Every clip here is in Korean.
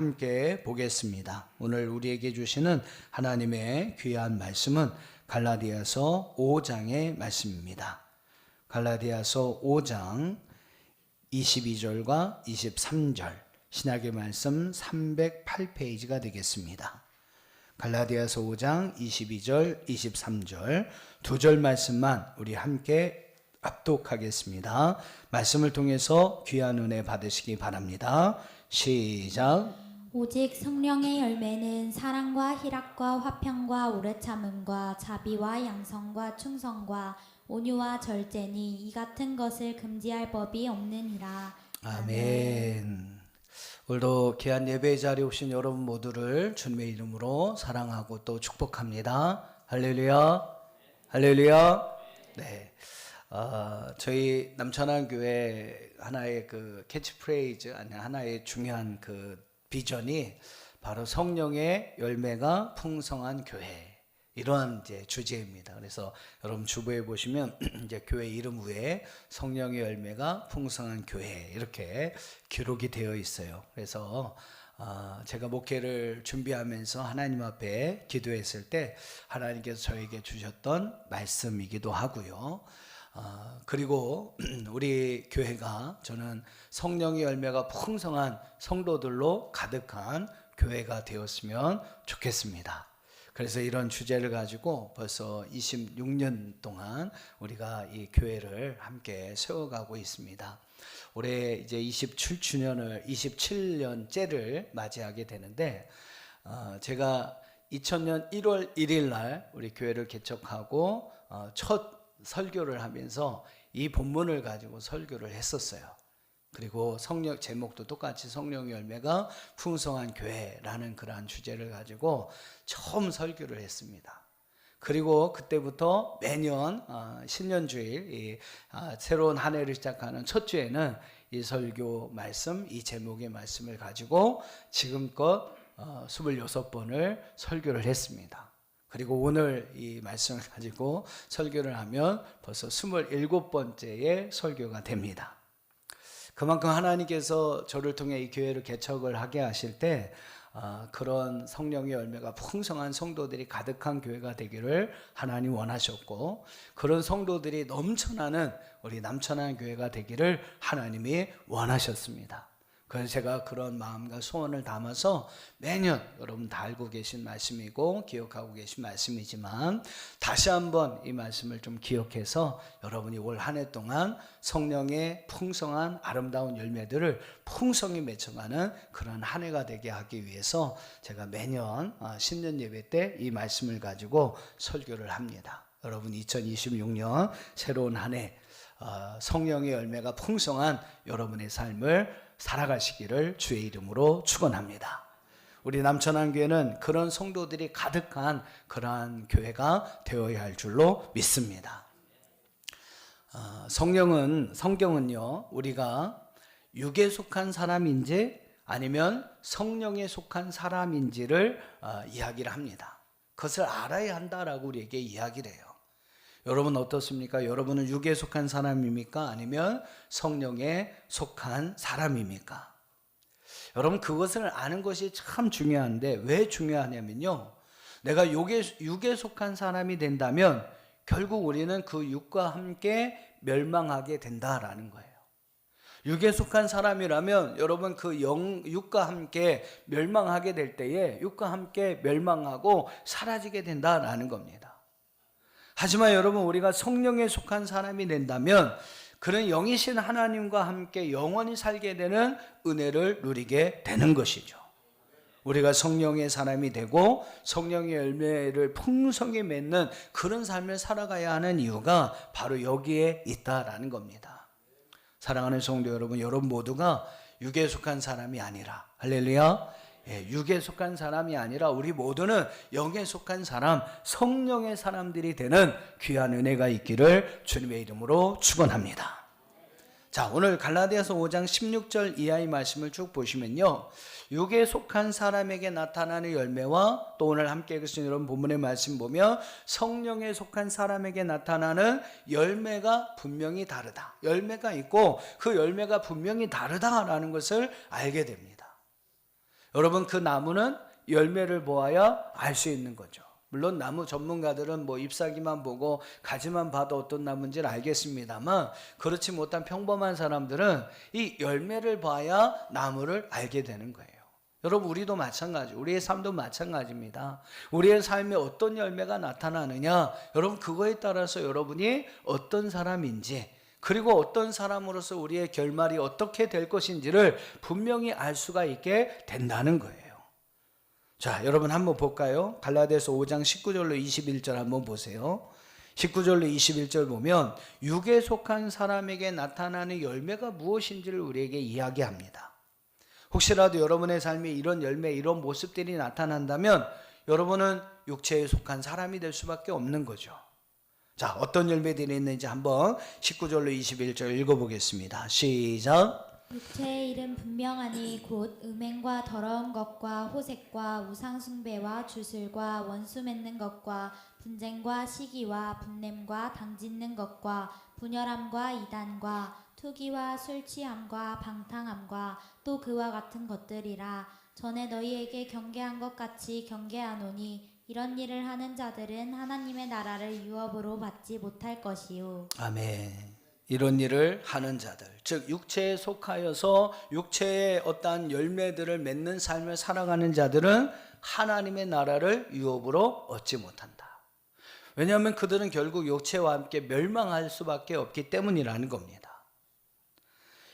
함께 보겠습니다. 오늘 우리에게 주시는 하나님의 귀한 말씀은 갈라디아서 5장의 말씀입니다. 갈라디아서 5장 22절과 23절 신약의 말씀 308페이지가 되겠습니다. 갈라디아서 5장 22절 23절 두 절 말씀만 우리 함께 합독하겠습니다. 말씀을 통해서 귀한 은혜 받으시기 바랍니다. 시작. 오직 성령의 열매는 사랑과 희락과 화평과 오래 참음과 자비와 양성과 충성과 온유와 절제니 이 같은 것을 금지할 법이 없느니라. 아멘. 오늘도 귀한 예배 자리에 오신 여러분 모두를 주님의 이름으로 사랑하고 또 축복합니다. 할렐루야. 할렐루야. 네. 저희 남천안교회 하나의 그 캐치프레이즈, 아니 하나의 중요한 그 비전이 바로 성령의 열매가 풍성한 교회, 이런 이제 주제입니다. 그래서 여러분 주보에 보시면 이제 교회 이름 위에 성령의 열매가 풍성한 교회 이렇게 기록이 되어 있어요. 그래서 제가 목회를 준비하면서 하나님 앞에 기도했을 때 하나님께서 저에게 주셨던 말씀이기도 하고요. 그리고 우리 교회가 저는 성령의 열매가 풍성한 성도들로 가득한 교회가 되었으면 좋겠습니다. 그래서 이런 주제를 가지고 벌써 26년 동안 우리가 이 교회를 함께 세워가고 있습니다. 올해 이제 27년째를 맞이하게 되는데, 제가 2000년 1월 1일 날 우리 교회를 개척하고 첫 설교를 하면서 이 본문을 가지고 설교를 했었어요. 그리고 성령 제목도 똑같이 성령의 열매가 풍성한 교회라는 그러한 주제를 가지고 처음 설교를 했습니다. 그리고 그때부터 매년 신년주일 새로운 한 해를 시작하는 첫 주에는 이 설교 말씀, 이 제목의 말씀을 가지고 지금껏 26번을 설교를 했습니다. 그리고 오늘 이 말씀을 가지고 설교를 하면 벌써 27번째의 설교가 됩니다. 그만큼 하나님께서 저를 통해 이 교회를 개척을 하게 하실 때 그런 성령의 열매가 풍성한 성도들이 가득한 교회가 되기를 하나님 원하셨고, 그런 성도들이 넘쳐나는 우리 남천안 교회가 되기를 하나님이 원하셨습니다. 그래서 제가 그런 마음과 소원을 담아서 매년 여러분 다 알고 계신 말씀이고 기억하고 계신 말씀이지만 다시 한번 이 말씀을 좀 기억해서 여러분이 올 한 해 동안 성령의 풍성한 아름다운 열매들을 풍성히 맺혀가는 그런 한 해가 되게 하기 위해서 제가 매년 신년 예배 때 이 말씀을 가지고 설교를 합니다. 여러분 2026년 새로운 한 해 성령의 열매가 풍성한 여러분의 삶을 살아가시기를 주의 이름으로 축원합니다. 우리 남천안교회는 그런 성도들이 가득한 그러한 교회가 되어야 할 줄로 믿습니다. 성경은요 우리가 육에 속한 사람인지 아니면 성령에 속한 사람인지를 이야기를 합니다. 그것을 알아야 한다라고 우리에게 이야기를 해요. 여러분 어떻습니까? 여러분은 육에 속한 사람입니까? 아니면 성령에 속한 사람입니까? 여러분 그것을 아는 것이 참 중요한데 왜 중요하냐면요, 내가 육에 속한 사람이 된다면 결국 우리는 그 육과 함께 멸망하게 된다라는 거예요. 육에 속한 사람이라면 여러분 그 육과 함께 멸망하게 될 때에 육과 함께 멸망하고 사라지게 된다라는 겁니다. 하지만 여러분 우리가 성령에 속한 사람이 된다면 그런 영이신 하나님과 함께 영원히 살게 되는 은혜를 누리게 되는 것이죠. 우리가 성령의 사람이 되고 성령의 열매를 풍성히 맺는 그런 삶을 살아가야 하는 이유가 바로 여기에 있다라는 겁니다. 사랑하는 성도 여러분, 여러분 모두가 육에 속한 사람이 아니라, 할렐루야, 육에 속한 사람이 아니라 우리 모두는 영에 속한 사람, 성령의 사람들이 되는 귀한 은혜가 있기를 주님의 이름으로 축원합니다. 자, 오늘 갈라디아서 5장 16절 이하의 말씀을 쭉 보시면요, 육에 속한 사람에게 나타나는 열매와 또 오늘 함께 읽으신 여러분 본문의 말씀 보면 성령에 속한 사람에게 나타나는 열매가 분명히 다르다, 열매가 있고 그 열매가 분명히 다르다라는 것을 알게 됩니다. 여러분 그 나무는 열매를 보아야 알 수 있는 거죠. 물론 나무 전문가들은 뭐 잎사귀만 보고 가지만 봐도 어떤 나무인지를 알겠습니다만 그렇지 못한 평범한 사람들은 이 열매를 봐야 나무를 알게 되는 거예요. 여러분 우리도 마찬가지, 우리의 삶도 마찬가지입니다. 우리의 삶에 어떤 열매가 나타나느냐, 여러분 그거에 따라서 여러분이 어떤 사람인지, 그리고 어떤 사람으로서 우리의 결말이 어떻게 될 것인지를 분명히 알 수가 있게 된다는 거예요. 자, 여러분 한번 볼까요? 갈라디아서 5장 19절로 21절 한번 보세요. 19절로 21절 보면 육에 속한 사람에게 나타나는 열매가 무엇인지를 우리에게 이야기합니다. 혹시라도 여러분의 삶에 이런 열매, 이런 모습들이 나타난다면 여러분은 육체에 속한 사람이 될 수밖에 없는 거죠. 자, 어떤 열매들이 있는지 한번 19절로 21절 읽어보겠습니다. 시작. 육체의 일은 분명하니 곧 음행과 더러운 것과 호색과 우상숭배와 주술과 원수 맺는 것과 분쟁과 시기와 분냄과 당짓는 것과 분열함과 이단과 투기와 술취함과 방탕함과 또 그와 같은 것들이라. 전에 너희에게 경계한 것 같이 경계하노니 이런 일을 하는 자들은 하나님의 나라를 유업으로 받지 못할 것이요. 아멘. 이런 일을 하는 자들, 즉 육체에 속하여서 육체의 어떠한 열매들을 맺는 삶을 살아가는 자들은 하나님의 나라를 유업으로 얻지 못한다. 왜냐하면 그들은 결국 육체와 함께 멸망할 수밖에 없기 때문이라는 겁니다.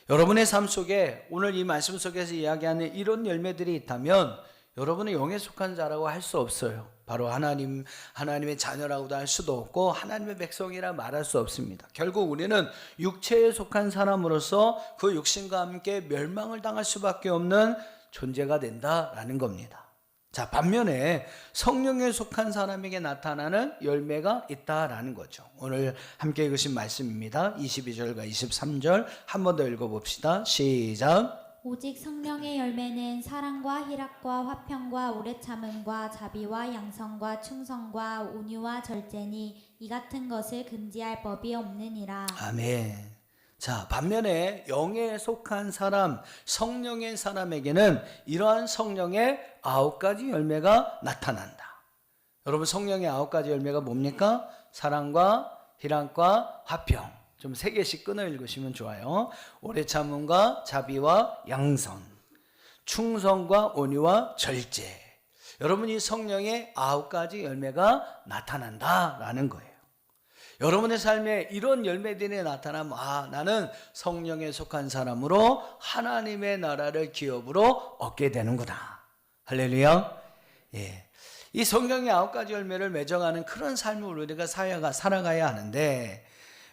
여러분의 삶 속에 오늘 이 말씀 속에서 이야기하는 이런 열매들이 있다면 여러분은 영에 속한 자라고 할 수 없어요. 바로 하나님의 자녀라고도 할 수도 없고 하나님의 백성이라 말할 수 없습니다. 결국 우리는 육체에 속한 사람으로서 그 육신과 함께 멸망을 당할 수밖에 없는 존재가 된다라는 겁니다. 자, 반면에 성령에 속한 사람에게 나타나는 열매가 있다라는 거죠. 오늘 함께 읽으신 말씀입니다. 22절과 23절 한 번 더 읽어봅시다. 시작. 오직 성령의 열매는 사랑과 희락과 화평과 오래 참음과 자비와 양성과 충성과 온유와 절제니 이 같은 것을 금지할 법이 없느니라. 아멘. 자, 반면에 영에 속한 사람, 성령의 사람에게는 이러한 성령의 9가지 열매가 나타난다. 여러분 성령의 9가지 열매가 뭡니까? 사랑과 희락과 화평. 좀 3개씩 끊어 읽으시면 좋아요. 오래 참음과 자비와 양선, 충성과 온유와 절제. 여러분 이 성령의 9가지 열매가 나타난다라는 거예요. 여러분의 삶에 이런 열매들이 나타나면 나는 성령에 속한 사람으로 하나님의 나라를 기업으로 얻게 되는구나. 할렐루야. 예. 이 성령의 9가지 열매를 맺어가는 그런 삶을 우리가 살아가야 하는데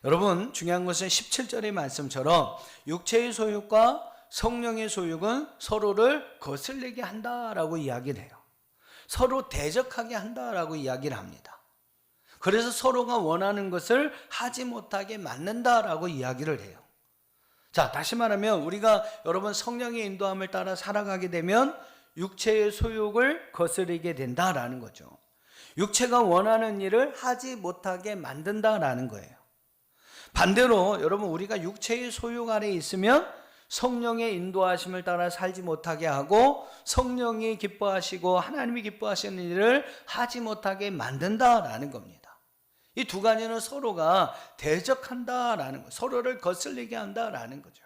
여러분 중요한 것은 17절의 말씀처럼 육체의 소욕과 성령의 소욕은 서로를 거슬리게 한다라고 이야기를 해요. 서로 대적하게 한다라고 이야기를 합니다. 그래서 서로가 원하는 것을 하지 못하게 만든다라고 이야기를 해요. 자, 다시 말하면 우리가 여러분 성령의 인도함을 따라 살아가게 되면 육체의 소욕을 거스르게 된다라는 거죠. 육체가 원하는 일을 하지 못하게 만든다라는 거예요. 반대로 여러분 우리가 육체의 소욕 아래 있으면 성령의 인도하심을 따라 살지 못하게 하고 성령이 기뻐하시고 하나님이 기뻐하시는 일을 하지 못하게 만든다라는 겁니다. 이 두 가지는 서로가 대적한다라는 거, 서로를 거슬리게 한다라는 거죠.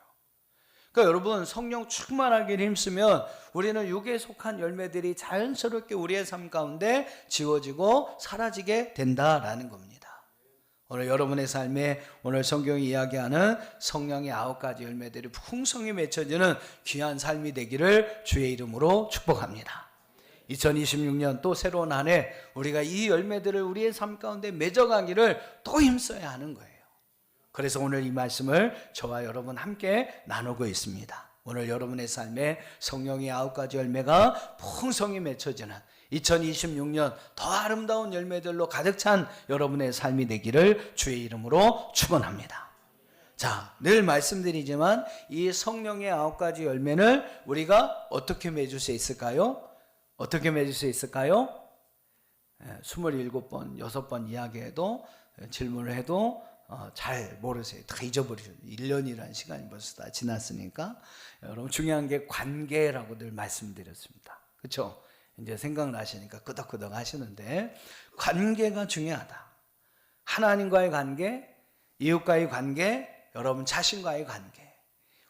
그러니까 여러분 성령 충만하기를 힘쓰면 우리는 육에 속한 열매들이 자연스럽게 우리의 삶 가운데 지워지고 사라지게 된다라는 겁니다. 오늘 여러분의 삶에 오늘 성경이 이야기하는 성령의 9가지 열매들이 풍성히 맺혀지는 귀한 삶이 되기를 주의 이름으로 축복합니다. 2026년 또 새로운 한 해 우리가 이 열매들을 우리의 삶 가운데 맺어가기를 또 힘써야 하는 거예요. 그래서 오늘 이 말씀을 저와 여러분 함께 나누고 있습니다. 오늘 여러분의 삶에 성령의 9가지 열매가 풍성히 맺혀지는 2026년 더 아름다운 열매들로 가득 찬 여러분의 삶이 되기를 주의 이름으로 축원합니다. 자, 늘 말씀드리지만 이 성령의 9가지 열매를 우리가 어떻게 맺을 수 있을까요? 어떻게 맺을 수 있을까요? 27번, 6번 이야기해도 질문을 해도 잘 모르세요. 다 잊어버리셨어요. 1년이라는 시간이 벌써 다 지났으니까. 여러분 중요한 게 관계라고 늘 말씀드렸습니다. 그렇죠? 이제 생각나시니까 끄덕끄덕 하시는데 관계가 중요하다. 하나님과의 관계, 이웃과의 관계, 여러분 자신과의 관계.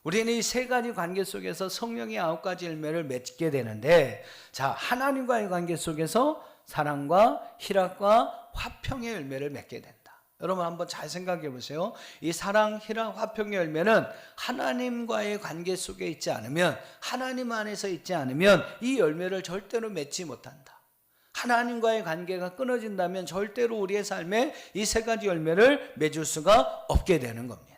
우리는 이 세 가지 관계 속에서 성령의 9가지 열매를 맺게 되는데, 자, 하나님과의 관계 속에서 사랑과 희락과 화평의 열매를 맺게 된다. 여러분 한번 잘 생각해 보세요. 이 사랑, 희락, 화평의 열매는 하나님과의 관계 속에 있지 않으면, 하나님 안에서 있지 않으면 이 열매를 절대로 맺지 못한다. 하나님과의 관계가 끊어진다면 절대로 우리의 삶에 이 세 가지 열매를 맺을 수가 없게 되는 겁니다.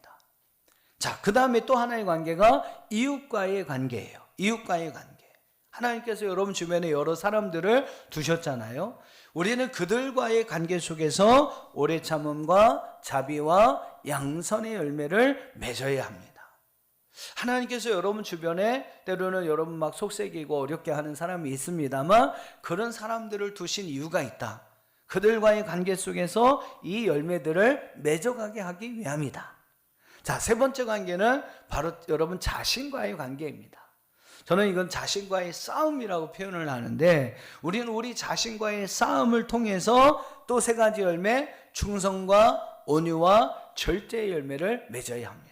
자, 그 다음에 또 하나의 관계가 이웃과의 관계예요. 이웃과의 관계. 하나님께서 여러분 주변에 여러 사람들을 두셨잖아요. 우리는 그들과의 관계 속에서 오래 참음과 자비와 양선의 열매를 맺어야 합니다. 하나님께서 여러분 주변에 때로는 여러분 막 속색이고 어렵게 하는 사람이 있습니다만 그런 사람들을 두신 이유가 있다. 그들과의 관계 속에서 이 열매들을 맺어가게 하기 위함이다. 자, 세 번째 관계는 바로 여러분 자신과의 관계입니다. 저는 이건 자신과의 싸움이라고 표현을 하는데, 우리는 우리 자신과의 싸움을 통해서 또 세 가지 열매, 충성과 온유와 절제의 열매를 맺어야 합니다.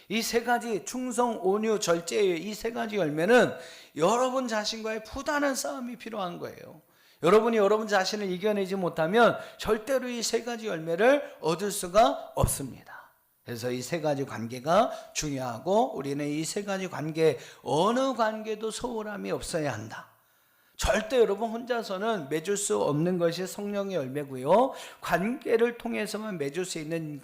이 세 가지 충성, 온유, 절제의 이 세 가지 열매는 여러분 자신과의 부단한 싸움이 필요한 거예요. 여러분이 여러분 자신을 이겨내지 못하면 절대로 이 세 가지 열매를 얻을 수가 없습니다. 그래서 이 세 가지 관계가 중요하고, 우리는 이 세 가지 관계 어느 관계도 소홀함이 없어야 한다. 절대 여러분 혼자서는 맺을 수 없는 것이 성령의 열매고요, 관계를 통해서만 맺을 수 있는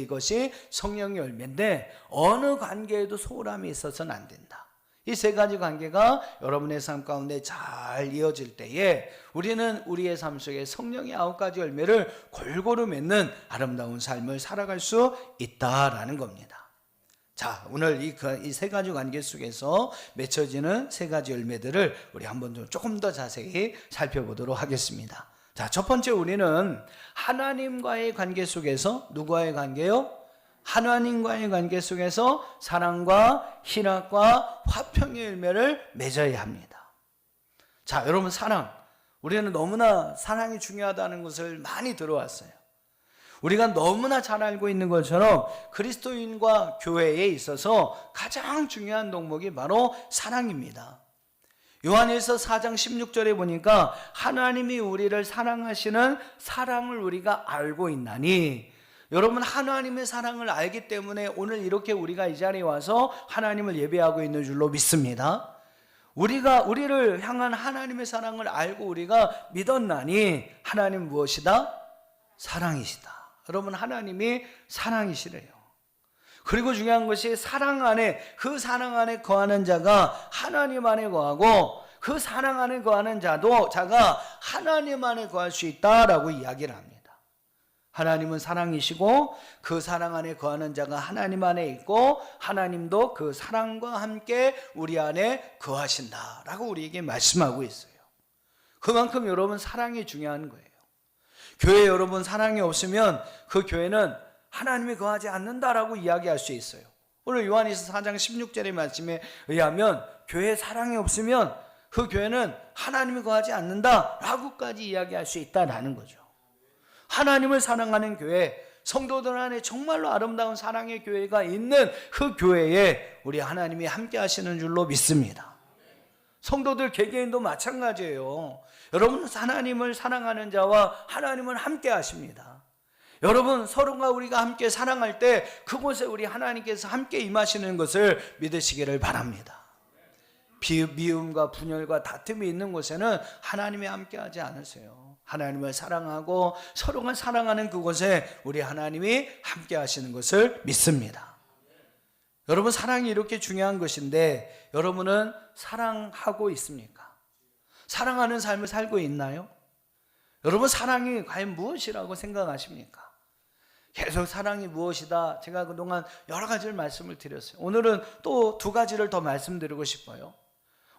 것이 성령의 열매인데 어느 관계에도 소홀함이 있어서는 안 된다. 이 세 가지 관계가 여러분의 삶 가운데 잘 이어질 때에 우리는 우리의 삶 속에 성령의 9가지 열매를 골고루 맺는 아름다운 삶을 살아갈 수 있다라는 겁니다. 자, 오늘 이 세 가지 관계 속에서 맺혀지는 세 가지 열매들을 우리 한번 좀 조금 더 자세히 살펴보도록 하겠습니다. 자, 첫 번째 우리는 하나님과의 관계 속에서 누구와의 관계요? 하나님과의 관계 속에서 사랑과 희락과 화평의 열매를 맺어야 합니다. 자, 여러분 사랑. 우리는 너무나 사랑이 중요하다는 것을 많이 들어왔어요. 우리가 너무나 잘 알고 있는 것처럼 그리스도인과 교회에 있어서 가장 중요한 덕목이 바로 사랑입니다. 요한일서 4장 16절에 보니까 하나님이 우리를 사랑하시는 사랑을 우리가 알고 있나니, 여러분 하나님의 사랑을 알기 때문에 오늘 이렇게 우리가 이 자리에 와서 하나님을 예배하고 있는 줄로 믿습니다. 우리를 향한 하나님의 사랑을 알고 우리가 믿었나니 하나님 무엇이다? 사랑이시다. 여러분 하나님이 사랑이시래요. 그리고 중요한 것이 사랑 안에, 그 사랑 안에 거하는 자가 하나님 안에 거하고 그 사랑 안에 거하는 자가 하나님 안에 거할 수 있다라고 이야기를 합니다. 하나님은 사랑이시고 그 사랑 안에 거하는 자가 하나님 안에 있고 하나님도 그 사랑과 함께 우리 안에 거하신다라고 우리에게 말씀하고 있어요. 그만큼 여러분 사랑이 중요한 거예요. 교회 여러분 사랑이 없으면 그 교회는 하나님이 거하지 않는다라고 이야기할 수 있어요. 오늘 요한일서 4장 16절의 말씀에 의하면 교회에 사랑이 없으면 그 교회는 하나님이 거하지 않는다라고까지 이야기할 수 있다라는 거죠. 하나님을 사랑하는 교회, 성도들 안에 정말로 아름다운 사랑의 교회가 있는 그 교회에 우리 하나님이 함께 하시는 줄로 믿습니다. 성도들 개개인도 마찬가지예요. 여러분 하나님을 사랑하는 자와 하나님은 함께 하십니다. 여러분 서로가 우리가 함께 사랑할 때 그곳에 우리 하나님께서 함께 임하시는 것을 믿으시기를 바랍니다. 미움과 분열과 다툼이 있는 곳에는 하나님이 함께 하지 않으세요. 하나님을 사랑하고 서로가 사랑하는 그곳에 우리 하나님이 함께 하시는 것을 믿습니다. 여러분 사랑이 이렇게 중요한 것인데 여러분은 사랑하고 있습니까? 사랑하는 삶을 살고 있나요? 여러분 사랑이 과연 무엇이라고 생각하십니까? 계속 사랑이 무엇이다, 제가 그동안 여러 가지를 말씀을 드렸어요. 오늘은 또 두 가지를 더 말씀드리고 싶어요.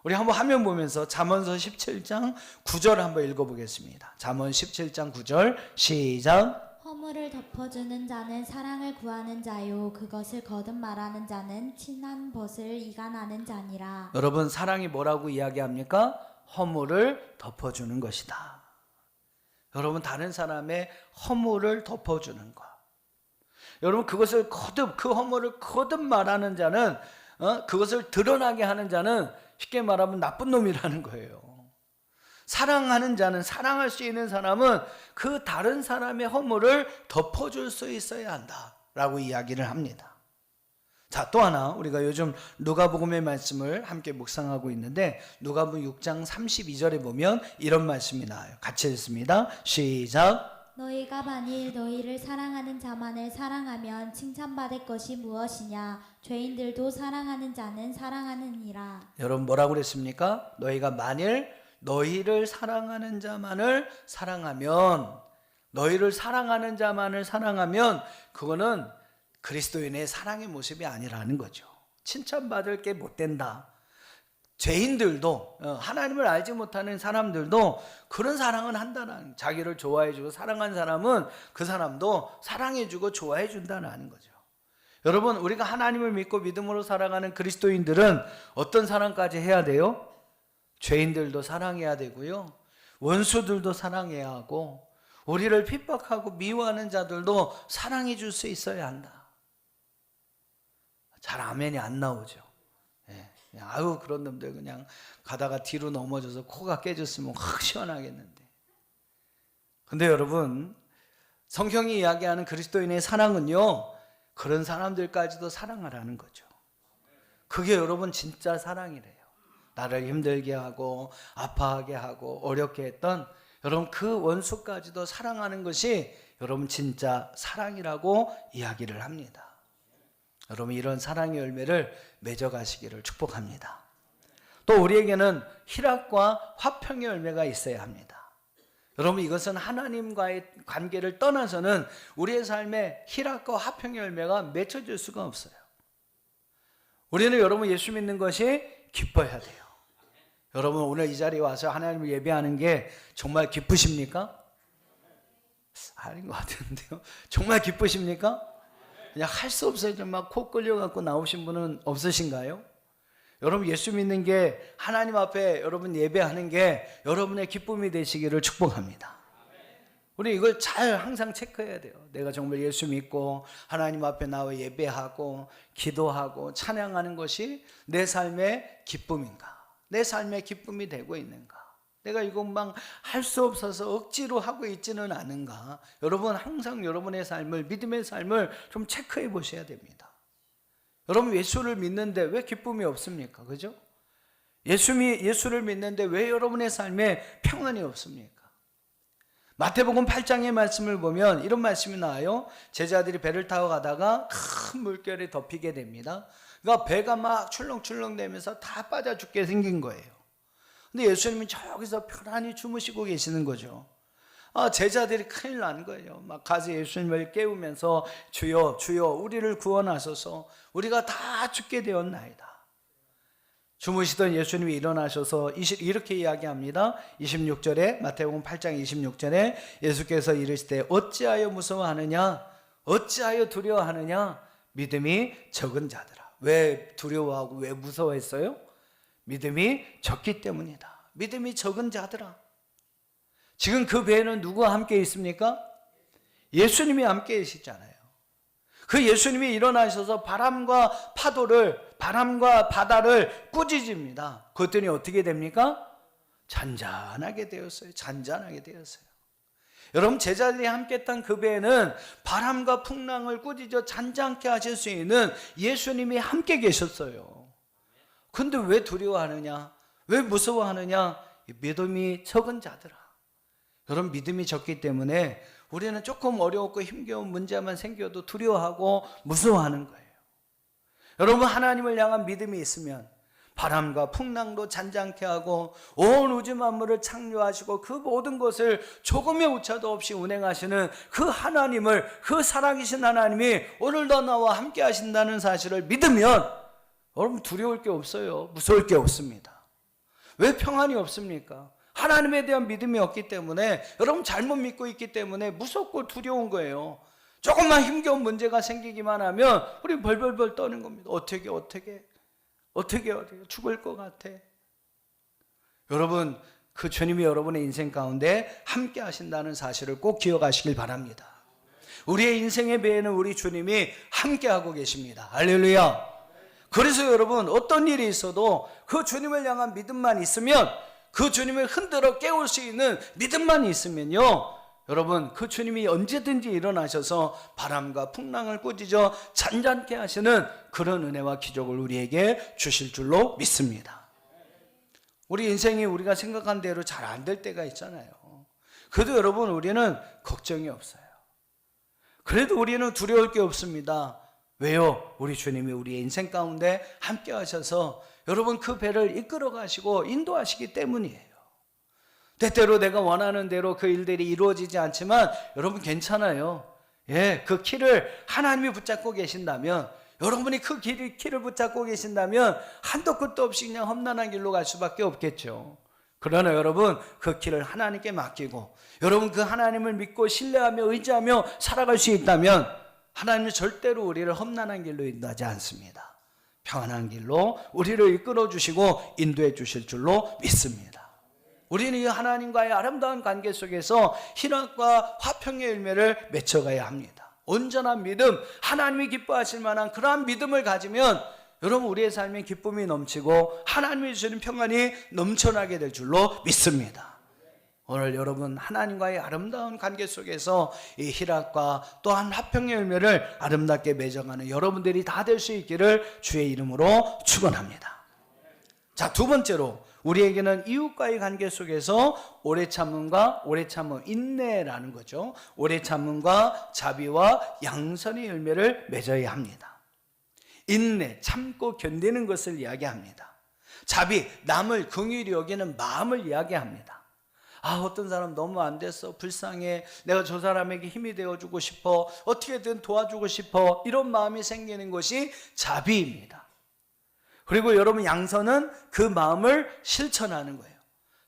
우리 한번 화면 보면서 잠언서 17장 9절 한번 읽어보겠습니다. 잠언 17장 9절 시작. 허물을 덮어주는 자는 사랑을 구하는 자요 그것을 거듭 말하는 자는 친한 벗을 이간하는 자니라. 여러분, 사랑이 뭐라고 이야기합니까? 허물을 덮어주는 것이다. 여러분, 다른 사람의 허물을 덮어주는 것. 여러분, 그것을 거듭, 그 허물을 거듭 말하는 자는, 그것을 드러나게 하는 자는 쉽게 말하면 나쁜 놈이라는 거예요. 사랑하는 자는, 사랑할 수 있는 사람은 그 다른 사람의 허물을 덮어줄 수 있어야 한다라고 이야기를 합니다. 자, 또 하나 우리가 요즘 누가복음의 말씀을 함께 묵상하고 있는데 누가복음 6장 32절에 보면 이런 말씀이 나와요. 같이 읽습니다. 시작. 너희가 만일 너희를 사랑하는 자만을 사랑하면 칭찬받을 것이 무엇이냐? 죄인들도 사랑하는 자는 사랑하느니라. 여러분, 뭐라고 그랬습니까? 너희가 만일 너희를 사랑하는 자만을 사랑하면, 너희를 사랑하는 자만을 사랑하면 그거는 그리스도인의 사랑의 모습이 아니라는 거죠. 칭찬받을 게 못 된다. 죄인들도, 하나님을 알지 못하는 사람들도 그런 사랑은 한다는, 자기를 좋아해주고 사랑한 사람은 그 사람도 사랑해주고 좋아해준다는 거죠. 여러분, 우리가 하나님을 믿고 믿음으로 살아가는 그리스도인들은 어떤 사랑까지 해야 돼요? 죄인들도 사랑해야 되고요, 원수들도 사랑해야 하고, 우리를 핍박하고 미워하는 자들도 사랑해 줄 수 있어야 한다. 잘 아멘이 안 나오죠. 그냥 아유, 그런 놈들 그냥 가다가 뒤로 넘어져서 코가 깨졌으면 확 시원하겠는데. 근데 여러분, 성경이 이야기하는 그리스도인의 사랑은요, 그런 사람들까지도 사랑하라는 거죠. 그게 여러분 진짜 사랑이래요. 나를 힘들게 하고 아파하게 하고 어렵게 했던 여러분 그 원수까지도 사랑하는 것이 여러분 진짜 사랑이라고 이야기를 합니다. 여러분, 이런 사랑의 열매를 맺어가시기를 축복합니다. 또 우리에게는 희락과 화평의 열매가 있어야 합니다. 여러분, 이것은 하나님과의 관계를 떠나서는 우리의 삶에 희락과 화평의 열매가 맺혀질 수가 없어요. 우리는 여러분 예수 믿는 것이 기뻐야 돼요. 여러분, 오늘 이 자리에 와서 하나님을 예배하는 게 정말 기쁘십니까? 아닌 것 같은데요. 정말 기쁘십니까? 그냥 할 수 없어요. 막 코 끌려갖고 나오신 분은 없으신가요? 여러분, 예수 믿는 게, 하나님 앞에 여러분 예배하는 게 여러분의 기쁨이 되시기를 축복합니다. 우리 이걸 잘 항상 체크해야 돼요. 내가 정말 예수 믿고 하나님 앞에 나와 예배하고 기도하고 찬양하는 것이 내 삶의 기쁨인가? 내 삶의 기쁨이 되고 있는가? 내가 이것만 할 수 없어서 억지로 하고 있지는 않은가? 여러분, 항상 여러분의 삶을, 믿음의 삶을 좀 체크해 보셔야 됩니다. 여러분, 예수를 믿는데 왜 기쁨이 없습니까? 그죠? 예수를 믿는데 왜 여러분의 삶에 평안이 없습니까? 마태복음 8장의 말씀을 보면 이런 말씀이 나와요. 제자들이 배를 타고 가다가 큰 물결이 덮이게 됩니다. 그러니까 배가 막 출렁출렁대면서 다 빠져 죽게 생긴 거예요. 근데 예수님은 저기서 편안히 주무시고 계시는 거죠. 제자들이 큰일 난 거예요. 막 가서 예수님을 깨우면서 주여 주여 우리를 구원하소서, 우리가 다 죽게 되었나이다. 주무시던 예수님이 일어나셔서 이렇게 이야기합니다. 26절에, 마태복음 8장 26절에 예수께서 이르시되 어찌하여 무서워하느냐, 어찌하여 두려워하느냐, 믿음이 적은 자들아. 왜 두려워하고 왜 무서워했어요? 믿음이 적기 때문이다. 믿음이 적은 자들아. 지금 그 배에는 누구와 함께 있습니까? 예수님이 함께 계시잖아요. 그 예수님이 일어나셔서 바람과 바다를 꾸짖습니다. 그랬더니 어떻게 됩니까? 잔잔하게 되었어요. 잔잔하게 되었어요. 여러분, 제자들이 함께 탄 그 배에는 바람과 풍랑을 꾸짖어 잔잔케 하실 수 있는 예수님이 함께 계셨어요. 근데 왜 두려워하느냐? 왜 무서워하느냐? 믿음이 적은 자들아. 여러분, 믿음이 적기 때문에 우리는 조금 어렵고 힘겨운 문제만 생겨도 두려워하고 무서워하는 거예요. 여러분, 하나님을 향한 믿음이 있으면 바람과 풍랑도 잔잔케 하고 온 우주 만물을 창조하시고 그 모든 것을 조금의 오차도 없이 운행하시는 그 하나님을, 그 살아계신 하나님이 오늘도 나와 함께 하신다는 사실을 믿으면 여러분 두려울 게 없어요. 무서울 게 없습니다. 왜 평안이 없습니까? 하나님에 대한 믿음이 없기 때문에, 여러분 잘못 믿고 있기 때문에 무섭고 두려운 거예요. 조금만 힘겨운 문제가 생기기만 하면 우리 벌벌벌 떠는 겁니다. 어떻게 죽을 것 같아. 여러분, 그 주님이 여러분의 인생 가운데 함께 하신다는 사실을 꼭 기억하시길 바랍니다. 우리의 인생의 배에는 우리 주님이 함께 하고 계십니다. 할렐루야. 그래서 여러분, 어떤 일이 있어도 그 주님을 향한 믿음만 있으면, 그 주님을 흔들어 깨울 수 있는 믿음만 있으면요, 여러분, 그 주님이 언제든지 일어나셔서 바람과 풍랑을 꾸짖어 잔잔케 하시는 그런 은혜와 기적을 우리에게 주실 줄로 믿습니다. 우리 인생이 우리가 생각한 대로 잘 안 될 때가 있잖아요. 그래도 여러분, 우리는 걱정이 없어요. 그래도 우리는 두려울 게 없습니다. 왜요? 우리 주님이 우리의 인생 가운데 함께 하셔서 여러분 그 배를 이끌어 가시고 인도하시기 때문이에요. 때때로 내가 원하는 대로 그 일들이 이루어지지 않지만 여러분 괜찮아요. 그 키를 하나님이 붙잡고 계신다면, 여러분이 그 키를 붙잡고 계신다면 한도 끝도 없이 그냥 험난한 길로 갈 수밖에 없겠죠. 그러나 여러분, 그 길을 하나님께 맡기고 여러분 그 하나님을 믿고 신뢰하며 의지하며 살아갈 수 있다면 하나님은 절대로 우리를 험난한 길로 인도하지 않습니다. 평안한 길로 우리를 이끌어 주시고 인도해 주실 줄로 믿습니다. 우리는 이 하나님과의 아름다운 관계 속에서 희락과 화평의 열매를 맺어가야 합니다. 온전한 믿음, 하나님이 기뻐하실 만한 그러한 믿음을 가지면 여러분 우리의 삶에 기쁨이 넘치고 하나님이 주시는 평안이 넘쳐나게 될 줄로 믿습니다. 오늘 여러분 하나님과의 아름다운 관계 속에서 이 희락과 또한 화평의 열매를 아름답게 맺어가는 여러분들이 다 될 수 있기를 주의 이름으로 축원합니다. 자, 두 번째로 우리에게는 이웃과의 관계 속에서 오래 참음과 인내라는 거죠. 오래 참음과 자비와 양선의 열매를 맺어야 합니다. 인내, 참고 견디는 것을 이야기합니다. 자비, 남을 긍휼히 여기는 마음을 이야기합니다. 어떤 사람 너무 안 됐어, 불쌍해, 내가 저 사람에게 힘이 되어주고 싶어, 어떻게든 도와주고 싶어, 이런 마음이 생기는 것이 자비입니다. 그리고 여러분 양선은 그 마음을 실천하는 거예요.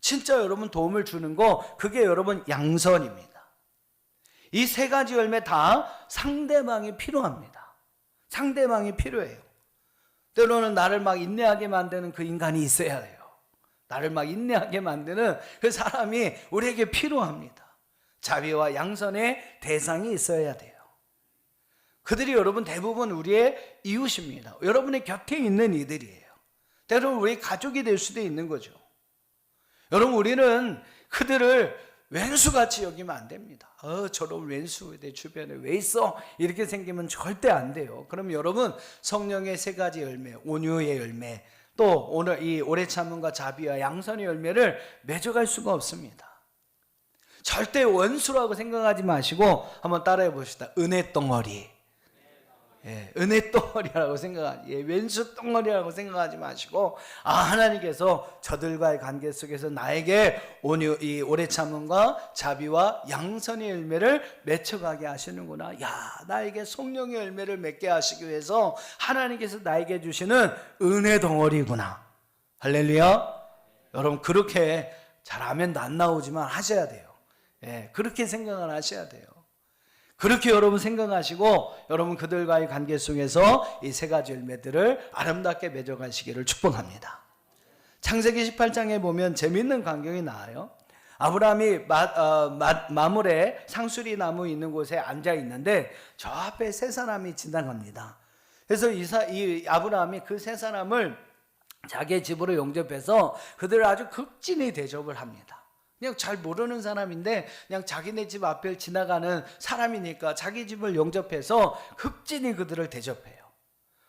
진짜 여러분 도움을 주는 거, 그게 여러분 양선입니다. 이 세 가지 열매 다 상대방이 필요합니다. 상대방이 필요해요. 때로는 나를 막 인내하게 만드는 그 인간이 있어야 해요. 나를 막 인내하게 만드는 그 사람이 우리에게 필요합니다. 자비와 양선의 대상이 있어야 돼요. 그들이 여러분 대부분 우리의 이웃입니다. 여러분의 곁에 있는 이들이에요. 때로는 우리 가족이 될 수도 있는 거죠. 여러분 우리는 그들을 왼수같이 여기면 안 됩니다. 저런 왼수 내 주변에 왜 있어? 이렇게 생기면 절대 안 돼요. 그럼 여러분 성령의 세 가지 열매, 온유의 열매, 또 오늘 이 오래 참음과 자비와 양선의 열매를 맺어갈 수가 없습니다. 절대 원수라고 생각하지 마시고 한번 따라해 봅시다. 은혜 덩어리. 은혜 덩어리라고 왼수 덩어리라고 생각하지 마시고, 하나님께서 저들과의 관계 속에서 나에게 이 오래 참음과 자비와 양선의 열매를 맺혀가게 하시는구나. 나에게 성령의 열매를 맺게 하시기 위해서 하나님께서 나에게 주시는 은혜 덩어리구나. 할렐루야. 여러분 그렇게 잘하면 안 나오지만 하셔야 돼요. 그렇게 생각을 하셔야 돼요. 그렇게 여러분 생각하시고 여러분 그들과의 관계 속에서 이 세 가지 열매들을 아름답게 맺어가시기를 축복합니다. 창세기 18장에 보면 재미있는 광경이 나와요. 아브라함이 마물에 상수리 나무 있는 곳에 앉아 있는데 저 앞에 세 사람이 지나갑니다. 그래서 이 아브라함이 그 세 사람을 자기의 집으로 영접해서 그들을 아주 극진히 대접을 합니다. 그냥 잘 모르는 사람인데 그냥 자기네 집 앞을 지나가는 사람이니까 자기 집을 영접해서 극진히 그들을 대접해요.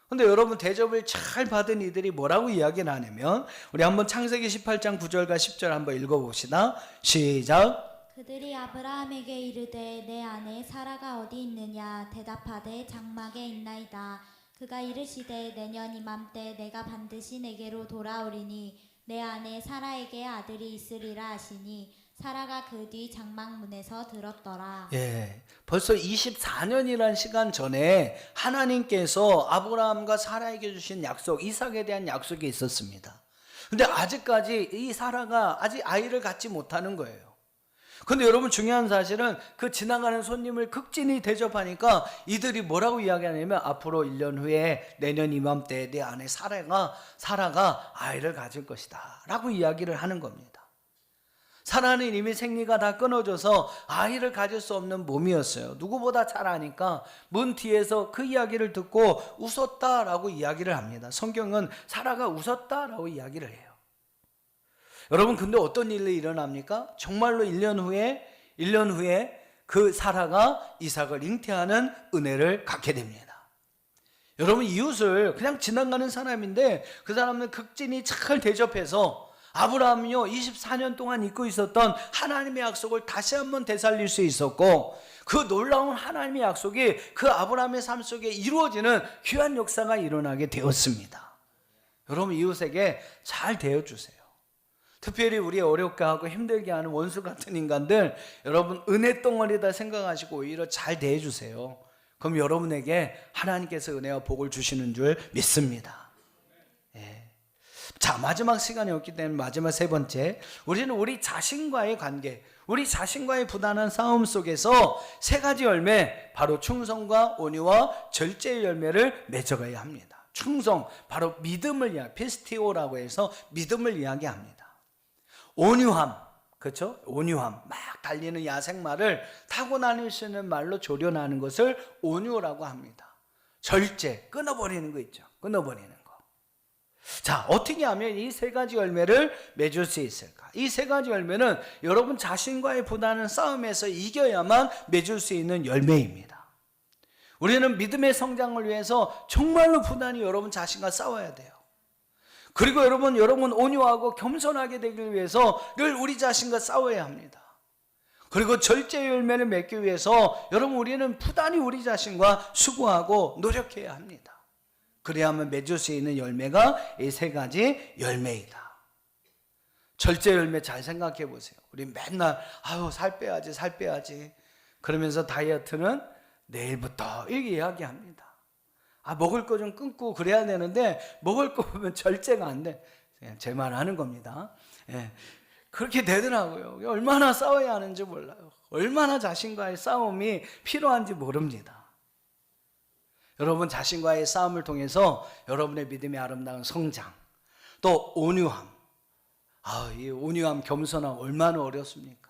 근데 여러분 대접을 잘 받은 이들이 뭐라고 이야기를 하냐면, 우리 한번 창세기 18장 9절과 10절 한번 읽어봅시다. 시작. 그들이 아브라함에게 이르되 내 아내 사라가 어디 있느냐 대답하되 장막에 있나이다. 그가 이르시되 내년 이맘때 내가 반드시 내게로 돌아오리니 내 아내 사라에게 아들이 있으리라 하시니 사라가 그 뒤 장막문에서 들었더라. 벌써 24년이라는 시간 전에 하나님께서 아브라함과 사라에게 주신 약속, 이삭에 대한 약속이 있었습니다. 근데 아직까지 이 사라가 아직 아이를 갖지 못하는 거예요. 근데 여러분 중요한 사실은 그 지나가는 손님을 극진히 대접하니까 이들이 뭐라고 이야기하냐면 앞으로 1년 후에 내년 이맘때에 내 아내 사라가 아이를 가질 것이다 라고 이야기를 하는 겁니다. 사라는 이미 생리가 다 끊어져서 아이를 가질 수 없는 몸이었어요. 누구보다 잘 아니까 문 뒤에서 그 이야기를 듣고 웃었다라고 이야기를 합니다. 성경은 사라가 웃었다라고 이야기를 해요. 여러분 근데 어떤 일이 일어납니까? 정말로 1년 후에 그 사라가 이삭을 잉태하는 은혜를 갖게 됩니다. 여러분 이웃을 그냥 지나가는 사람인데 그 사람은 극진히 잘 대접해서 아브라함이요 24년 동안 잊고 있었던 하나님의 약속을 다시 한번 되살릴 수 있었고 그 놀라운 하나님의 약속이 그 아브라함의 삶 속에 이루어지는 귀한 역사가 일어나게 되었습니다. 여러분 이웃에게 잘 대해주세요. 특별히 우리 어렵게 하고 힘들게 하는 원수 같은 인간들 여러분 은혜 덩어리다 생각하시고 오히려 잘 대해주세요. 그럼 여러분에게 하나님께서 은혜와 복을 주시는 줄 믿습니다. 자, 마지막 시간이 없기 때문에 마지막 세 번째, 우리는 우리 자신과의 관계, 우리 자신과의 부단한 싸움 속에서 세 가지 열매, 바로 충성과 온유와 절제의 열매를 맺어가야 합니다. 충성, 바로 믿음을 피스티오라고 해서 믿음을 이야기합니다. 온유함, 그렇죠? 온유함, 막 달리는 야생마를 타고 다닐 수 있는 말로 조련하는 것을 온유라고 합니다. 절제, 끊어버리는 거 있죠. 끊어버리는 거. 자, 어떻게 하면 이 세 가지 열매를 맺을 수 있을까? 이 세 가지 열매는 여러분 자신과의 부단한 싸움에서 이겨야만 맺을 수 있는 열매입니다. 우리는 믿음의 성장을 위해서 정말로 부단히 여러분 자신과 싸워야 돼요. 그리고 여러분 온유하고 겸손하게 되기 위해서 늘 우리 자신과 싸워야 합니다. 그리고 절제 열매를 맺기 위해서 여러분 우리는 부단히 우리 자신과 수고하고 노력해야 합니다. 그래야만 맺을 수 있는 열매가 이 세 가지 열매이다. 절제 열매 잘 생각해 보세요. 우리 맨날 살 빼야지 그러면서 다이어트는 내일부터 이렇게 이야기합니다. 먹을 거 좀 끊고 그래야 되는데 먹을 거 보면 절제가 안 돼. 제 말 하는 겁니다. 그렇게 되더라고요. 얼마나 싸워야 하는지 몰라요. 얼마나 자신과의 싸움이 필요한지 모릅니다. 여러분 자신과의 싸움을 통해서 여러분의 믿음의 아름다운 성장, 또 온유함, 이 온유함, 겸손함 얼마나 어렵습니까?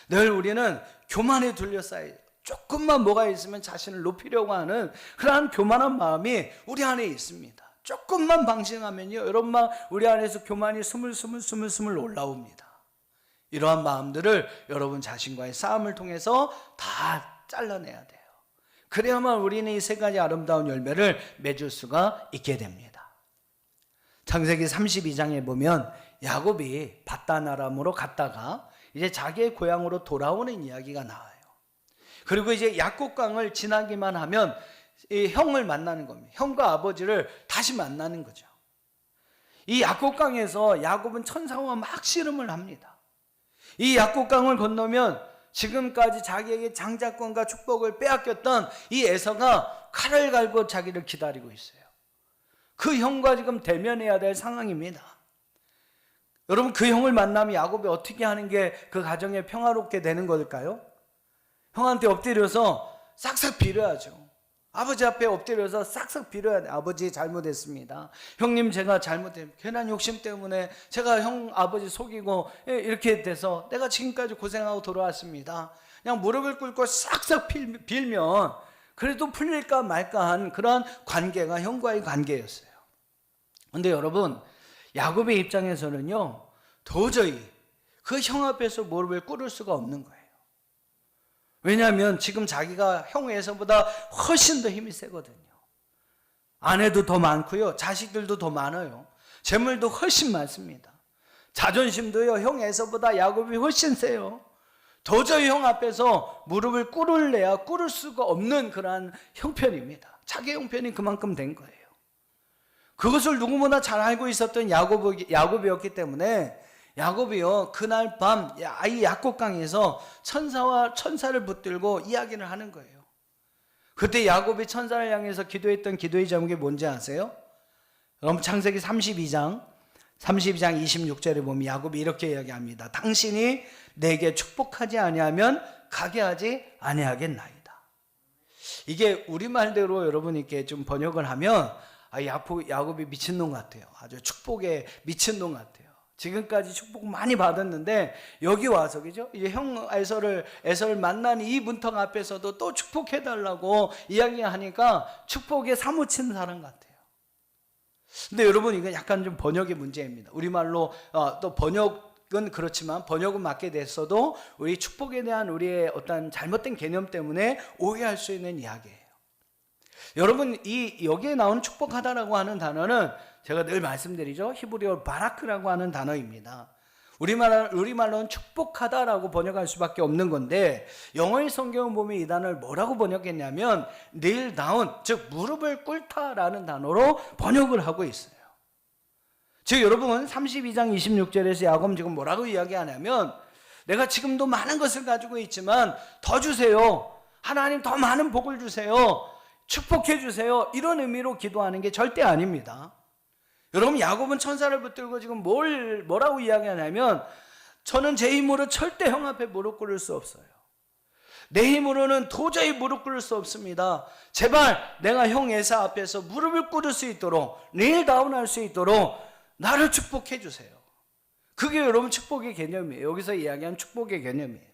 늘 우리는 교만에 둘러싸여 조금만 뭐가 있으면 자신을 높이려고 하는 그러한 교만한 마음이 우리 안에 있습니다. 조금만 방심하면요 여러분 우리 안에서 교만이 스물스물 올라옵니다. 이러한 마음들을 여러분 자신과의 싸움을 통해서 다 잘라내야 돼요. 그래야만 우리는 이 세 가지 아름다운 열매를 맺을 수가 있게 됩니다. 창세기 32장에 보면 야곱이 밧단 아람으로 갔다가 이제 자기의 고향으로 돌아오는 이야기가 나와요. 그리고 이제 약곡강을 지나기만 하면 이 형을 만나는 겁니다. 형과 아버지를 다시 만나는 거죠. 이 약곡강에서 야곱은 천사와 막 씨름을 합니다. 이 약곡강을 건너면 지금까지 자기에게 장자권과 축복을 빼앗겼던 이 에서가 칼을 갈고 자기를 기다리고 있어요. 그 형과 지금 대면해야 될 상황입니다. 여러분 그 형을 만나면 야곱이 어떻게 하는 게 그 가정에 평화롭게 되는 걸까요? 형한테 엎드려서 싹싹 빌어야죠. 아버지 앞에 엎드려서 싹싹 빌어야 돼. 아버지 잘못했습니다. 형님 제가 잘못했습니다. 괜한 욕심 때문에 제가 형 아버지 속이고 이렇게 돼서 내가 지금까지 고생하고 돌아왔습니다. 그냥 무릎을 꿇고 싹싹 빌면 그래도 풀릴까 말까 한 그런 관계가 형과의 관계였어요. 그런데 여러분 야곱의 입장에서는요 도저히 그 형 앞에서 무릎을 꿇을 수가 없는 거예요. 왜냐하면 지금 자기가 형 에서보다 훨씬 더 힘이 세거든요. 아내도 더 많고요. 자식들도 더 많아요. 재물도 훨씬 많습니다. 자존심도요. 형 에서보다 야곱이 훨씬 세요. 도저히 형 앞에서 무릎을 꿇을래야 꿇을 수가 없는 그러한 형편입니다. 자기 형편이 그만큼 된 거예요. 그것을 누구보다 잘 알고 있었던 야곱이었기 때문에 야곱이요 그날 밤 이 약곡강에서 천사를 붙들고 이야기를 하는 거예요. 그때 야곱이 천사를 향해서 기도했던 기도의 제목이 뭔지 아세요? 여러분 창세기 32장 32장 26절에 보면 야곱이 이렇게 이야기합니다. 당신이 내게 축복하지 아니하면 가게 하지 아니하겠나이다. 이게 우리말대로 여러분께 좀 번역을 하면 야곱이 미친놈 같아요. 아주 축복에 미친놈 같아요. 지금까지 축복 많이 받았는데 여기 와서, 그죠? 이제 형 에서를 만난 이 문턱 앞에서도 또 축복해달라고 이야기하니까 축복에 사무친 사람 같아요. 근데 여러분, 이건 약간 좀 번역의 문제입니다. 우리말로 또 번역은 그렇지만 번역은 맞게 됐어도 우리 축복에 대한 우리의 어떤 잘못된 개념 때문에 오해할 수 있는 이야기예요. 여러분, 여기에 나온 축복하다라고 하는 단어는 제가 늘 말씀드리죠. 히브리어 바라크라고 하는 단어입니다. 우리말로는 축복하다라고 번역할 수밖에 없는 건데, 영어의 성경을 보면 이 단어를 뭐라고 번역했냐면 kneel down, 즉 무릎을 꿇다라는 단어로 번역을 하고 있어요. 즉 여러분, 32장 26절에서 야곱 지금 뭐라고 이야기하냐면, 내가 지금도 많은 것을 가지고 있지만 더 주세요. 하나님 더 많은 복을 주세요. 축복해 주세요. 이런 의미로 기도하는 게 절대 아닙니다. 여러분, 야곱은 천사를 붙들고 지금 뭐라고 이야기하냐면, 저는 제 힘으로 절대 형 앞에 무릎 꿇을 수 없어요. 내 힘으로는 도저히 무릎 꿇을 수 없습니다. 제발 내가 형 에사 앞에서 무릎을 꿇을 수 있도록, kneel down 할 수 있도록 나를 축복해 주세요. 그게 여러분 축복의 개념이에요. 여기서 이야기한 축복의 개념이에요.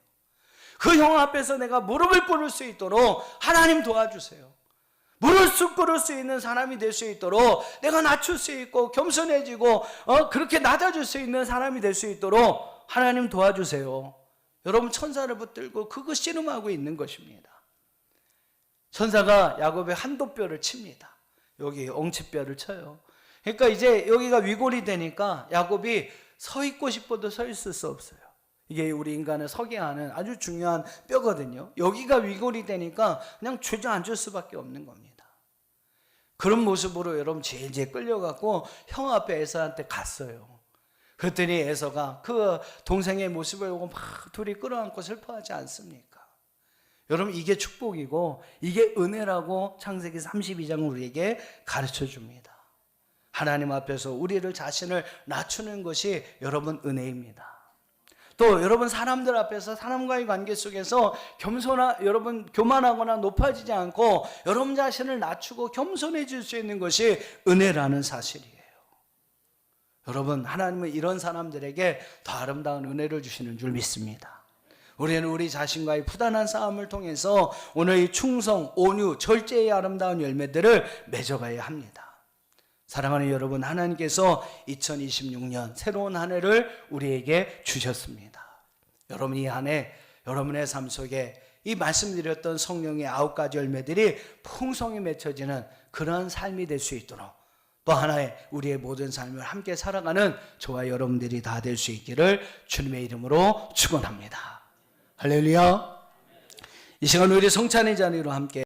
그 형 앞에서 내가 무릎을 꿇을 수 있도록 하나님 도와주세요. 무릎 꿇을 수 있는 사람이 될 수 있도록, 내가 낮출 수 있고 겸손해지고 그렇게 낮아질 수 있는 사람이 될 수 있도록 하나님 도와주세요. 여러분, 천사를 붙들고 그거 씨름하고 있는 것입니다. 천사가 야곱의 한도뼈를 칩니다. 여기 엉치뼈를 쳐요. 그러니까 이제 여기가 위골이 되니까 야곱이 서 있고 싶어도 서 있을 수 없어요. 이게 우리 인간을 서게 하는 아주 중요한 뼈거든요. 여기가 위골이 되니까 그냥 주저앉을 수밖에 없는 겁니다. 그런 모습으로 여러분 제일 끌려갖고 형 앞에 에서한테 갔어요. 그랬더니 에서가 그 동생의 모습을 보고 막 둘이 끌어안고 슬퍼하지 않습니까? 여러분, 이게 축복이고 이게 은혜라고 창세기 32장은 우리에게 가르쳐 줍니다. 하나님 앞에서 우리를 자신을 낮추는 것이 여러분 은혜입니다. 또 여러분, 사람들 앞에서 사람과의 관계 속에서 여러분 교만하거나 높아지지 않고 여러분 자신을 낮추고 겸손해질 수 있는 것이 은혜라는 사실이에요. 여러분, 하나님은 이런 사람들에게 더 아름다운 은혜를 주시는 줄 믿습니다. 우리는 우리 자신과의 부단한 싸움을 통해서 오늘 이 충성, 온유, 절제의 아름다운 열매들을 맺어가야 합니다. 사랑하는 여러분, 하나님께서 2026년 새로운 한 해를 우리에게 주셨습니다. 여러분, 이 한 해 여러분의 삶 속에 이 말씀드렸던 성령의 9가지 열매들이 풍성히 맺혀지는 그런 삶이 될 수 있도록, 또 하나의 우리의 모든 삶을 함께 살아가는 저와 여러분들이 다 될 수 있기를 주님의 이름으로 축원합니다. 할렐루야. 이 시간 우리 성찬의 자리로 함께